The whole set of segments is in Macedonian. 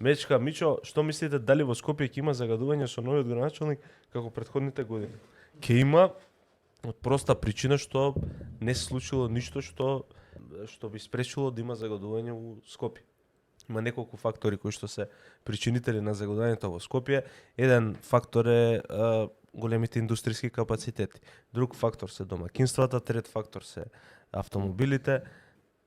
Мечка Мичо, што мислите дали во Скопје ќе има загадување со новиот градоначалник како претходните години? Ќе има од проста причина што не се случило ништо што би спречило да има загадување во Скопје. Има неколку фактори кои што се причинители на загадувањето во Скопје. Еден фактор е големите индустријски капацитети. Друг фактор се домакинствата, трет фактор се автомобилите.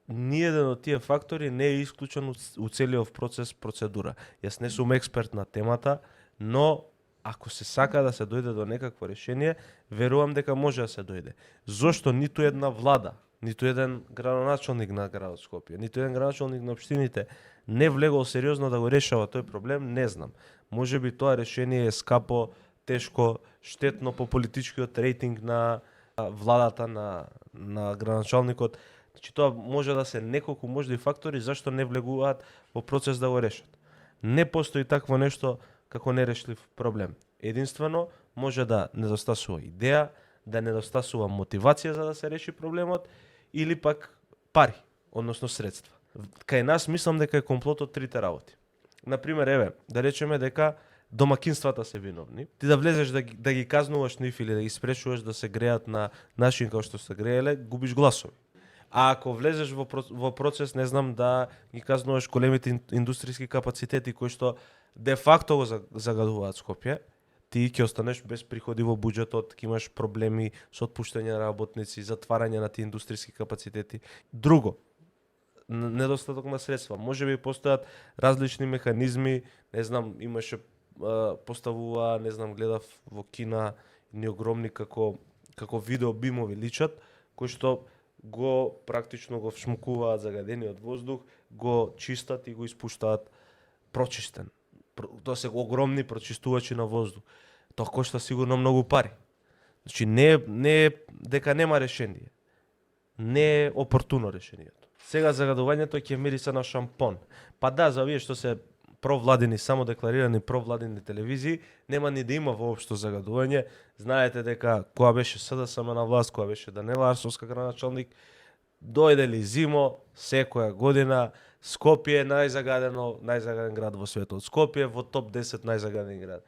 Ниеден од тие фактори не е исклучен у целиот процедура. Јас не сум експерт на темата, но ако се сака да се дојде до некакво решение, верувам дека може да се дојде. Зошто ниту една влада, ниту еден градоначалник на градот Скопје, ниту еден градоначалник на општините не влегол сериозно да го решава тој проблем, не знам. Можеби тоа решение е скапо, тешко, штетно по политичкиот рейтинг на владата, на градоначалникот. Значи тоа може да се неколку можни фактори зашто не влегуваат во процес да го решат. Не постои такво нешто како нерешлив проблем. Единствено може да недостасува идеја, да недостасува мотивација за да се реши проблемот или пак пари, односно средства. Кај нас мислам дека е комплот од трите работи. Например, еве, да речеме дека домакинствата се виновни. Ти да влезеш да ги казнуваш нив или да ги спречуваш да се греат на начин како што се грееле, губиш гласови. А ако влезеш во процес, не знам, да ги казнуваш големите индустријски капацитети кои што де факто го загадуваат Скопје, ти ќе останеш без приходи во буџетот, ќе имаш проблеми со отпуштање на работници, затварање на тие индустријски капацитети. Друго, недостаток на средства. Можеби постојат различни механизми, не знам, имаше поставува, не знам, гледав во Кина ни огромни како видео бимови личат, кои што го практично го вшмукуваат загадениот воздух, го чистат и го испуштаат прочистен. Тоа се огромни прочистувачи на воздух. Тоа кошта сигурно многу пари. Значи не е дека нема решение. Не е опортуно решението. Сега загадувањето ќе мириса на шампон. Па да, за овие што се провладини, само декларирани провладини телевизии, нема ни да има воопшто загадување. Знаете дека кога беше СДСМ на власт, кога беше Данела Арсовска градоначалник, дојде ли зимо, секоја година Скопје е најзагаден град во светот. Скопје во топ 10 најзагадени град.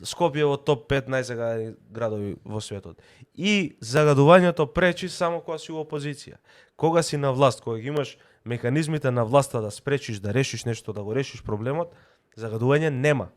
Скопје во топ 5 најзагадени градови во светот. И загадувањето пречи само кога си во опозиција. Кога си на власт, кога ги имаш механизмите на власта да спречиш, да решиш нешто, да го решиш проблемот, загадување нема.